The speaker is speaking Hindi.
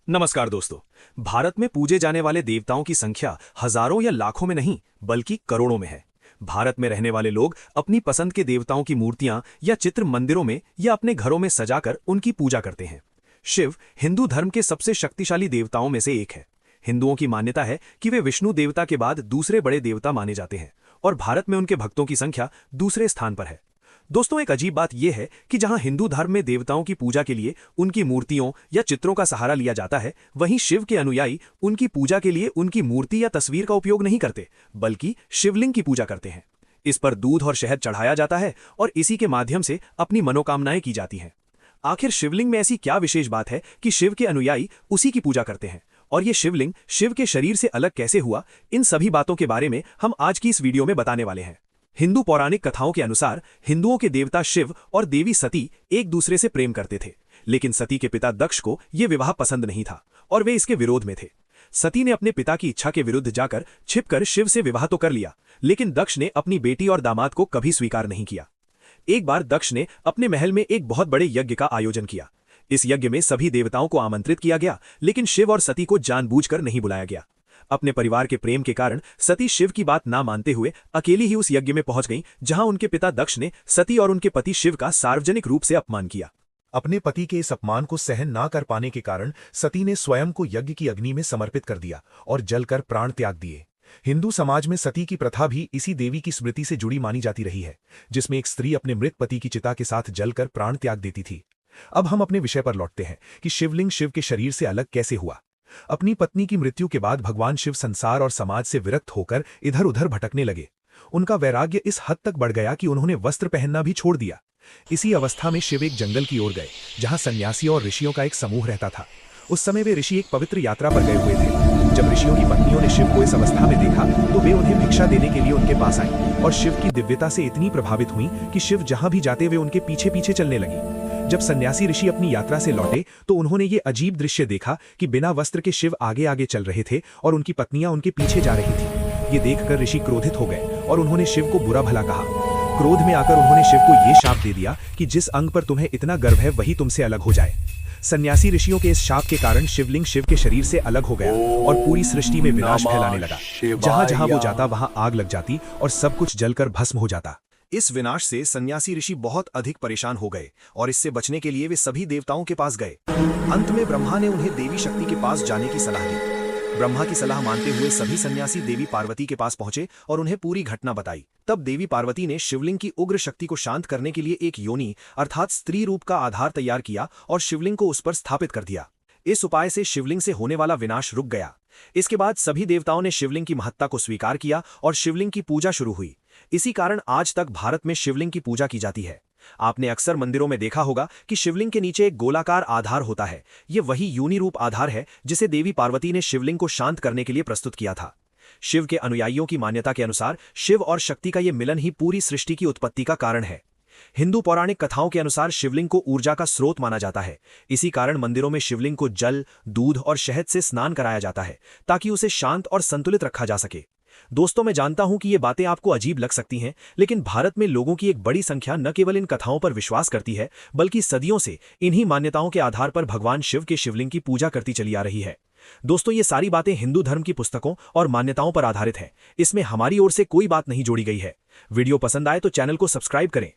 नमस्कार दोस्तों। भारत में पूजे जाने वाले देवताओं की संख्या हजारों या लाखों में नहीं बल्कि करोड़ों में है। भारत में रहने वाले लोग अपनी पसंद के देवताओं की मूर्तियां या चित्र मंदिरों में या अपने घरों में सजाकर उनकी पूजा करते हैं। शिव हिंदू धर्म के सबसे शक्तिशाली देवताओं में से एक है। हिंदुओं की मान्यता है कि वे विष्णु देवता के बाद दूसरे बड़े देवता माने जाते हैं और भारत में उनके भक्तों की संख्या दूसरे स्थान पर है। दोस्तों, एक अजीब बात यह है कि जहां हिंदू धर्म में देवताओं की पूजा के लिए उनकी मूर्तियों या चित्रों का सहारा लिया जाता है, वहीं शिव के अनुयायी उनकी पूजा के लिए उनकी मूर्ति या तस्वीर का उपयोग नहीं करते बल्कि शिवलिंग की पूजा करते हैं। इस पर दूध और शहद चढ़ाया जाता है और इसी के माध्यम से अपनी मनोकामनाएं की जाती हैं। आखिर शिवलिंग में ऐसी क्या विशेष बात है कि शिव के अनुयायी उसी की पूजा करते हैं, और ये शिवलिंग शिव के शरीर से अलग कैसे हुआ, इन सभी बातों के बारे में हम आज की इस वीडियो में बताने वाले हैं। हिंदू पौराणिक कथाओं के अनुसार हिंदुओं के देवता शिव और देवी सती एक दूसरे से प्रेम करते थे, लेकिन सती के पिता दक्ष को यह विवाह पसंद नहीं था और वे इसके विरोध में थे। सती ने अपने पिता की इच्छा के विरुद्ध जाकर छिपकर शिव से विवाह तो कर लिया, लेकिन दक्ष ने अपनी बेटी और दामाद को कभी स्वीकार नहीं किया। एक बार दक्ष ने अपने महल में एक बहुत बड़े यज्ञ का आयोजन किया। इस यज्ञ में सभी देवताओं को आमंत्रित किया गया, लेकिन शिव और सती को जानबूझकर नहीं बुलाया गया। अपने परिवार के प्रेम के कारण सती शिव की बात ना मानते हुए अकेली ही उस यज्ञ में पहुंच गईं, जहां उनके पिता दक्ष ने सती और उनके पति शिव का सार्वजनिक रूप से अपमान किया। अपने पति के इस अपमान को सहन ना कर पाने के कारण सती ने स्वयं को यज्ञ की अग्नि में समर्पित कर दिया और जलकर प्राण त्याग दिए। हिंदू समाज में सती की प्रथा भी इसी देवी की स्मृति से जुड़ी मानी जाती रही है, जिसमें एक स्त्री अपने मृत पति की चिता के साथ जलकर प्राण त्याग देती थी। अब हम अपने विषय पर लौटते हैं कि शिवलिंग शिव के शरीर से अलग कैसे हुआ। अपनी पत्नी की मृत्यु के बाद भगवान शिव संसार और समाज से विरक्त होकर इधर उधर भटकने लगे। उनका वैराग्य इस हद तक बढ़ गया कि उन्होंने वस्त्र पहनना भी छोड़ दिया। इसी अवस्था में शिव एक जंगल की ओर गए, जहां सन्यासियों और ऋषियों का एक समूह रहता था। उस समय वे ऋषि एक पवित्र यात्रा पर गए हुए थे। जब ऋषियों की पत्नियों ने शिव को इस अवस्था में देखा तो वे उन्हें भिक्षा देने के लिए उनके पास आई और शिव की दिव्यता से इतनी प्रभावित हुई कि शिव जहां भी जाते वे उनके पीछे पीछे चलने लगी। जब सन्यासी ऋषि अपनी यात्रा से लौटे तो उन्होंने ये अजीब दृश्य देखा कि बिना वस्त्र के शिव आगे आगे चल रहे थे और उनकी पत्नियां उनके पीछे जा रही थी। ये देखकर ऋषि क्रोधित हो गए और उन्होंने शिव को बुरा भला कहा। क्रोध में आकर उन्होंने शिव को ये शाप दे दिया कि जिस अंग पर तुम्हें इतना गर्व है वही तुमसे अलग हो जाए। सन्यासी ऋषियों के इस शाप के कारण शिवलिंग शिव के शरीर से अलग हो गया और पूरी सृष्टि में विनाश फैलाने लगा। जहां जहां वो जाता वहां आग लग जाती और सब कुछ जलकर भस्म हो जाता। इस विनाश से सन्यासी ऋषि बहुत अधिक परेशान हो गए और इससे बचने के लिए वे सभी देवताओं के पास गए। अंत में ब्रह्मा ने उन्हें देवी शक्ति के पास जाने की सलाह दी। ब्रह्मा की सलाह मानते हुए सभी सन्यासी देवी पार्वती के पास पहुंचे और उन्हें पूरी घटना बताई। तब देवी पार्वती ने शिवलिंग की उग्र शक्ति को शांत करने के लिए एक योनि अर्थात स्त्री रूप का आधार तैयार किया और शिवलिंग को उस पर स्थापित कर दिया। इस उपाय से शिवलिंग से होने वाला विनाश रुक गया। इसके बाद सभी देवताओं ने शिवलिंग की महत्ता को स्वीकार किया और शिवलिंग की पूजा शुरू हुई। इसी कारण आज तक भारत में शिवलिंग की पूजा की जाती है। आपने अक्सर मंदिरों में देखा होगा कि शिवलिंग के नीचे एक गोलाकार आधार होता है। ये वही योनि रूप आधार है जिसे देवी पार्वती ने शिवलिंग को शांत करने के लिए प्रस्तुत किया था। शिव के अनुयायियों की मान्यता के अनुसार शिव और शक्ति का यह मिलन ही पूरी सृष्टि की उत्पत्ति का कारण है। हिंदू पौराणिक कथाओं के अनुसार शिवलिंग को ऊर्जा का स्रोत माना जाता है। इसी कारण मंदिरों में शिवलिंग को जल, दूध और शहद से स्नान कराया जाता है ताकि उसे शांत और संतुलित रखा जा सके। दोस्तों, मैं जानता हूं कि ये बातें आपको अजीब लग सकती हैं, लेकिन भारत में लोगों की एक बड़ी संख्या न केवल इन कथाओं पर विश्वास करती है बल्कि सदियों से इन्हीं मान्यताओं के आधार पर भगवान शिव के शिवलिंग की पूजा करती चली आ रही है। दोस्तों, ये सारी बातें हिंदू धर्म की पुस्तकों और मान्यताओं पर आधारित हैं। इसमें हमारी ओर से कोई बात नहीं जोड़ी गई है। वीडियो पसंद आए तो चैनल को सब्सक्राइब करें।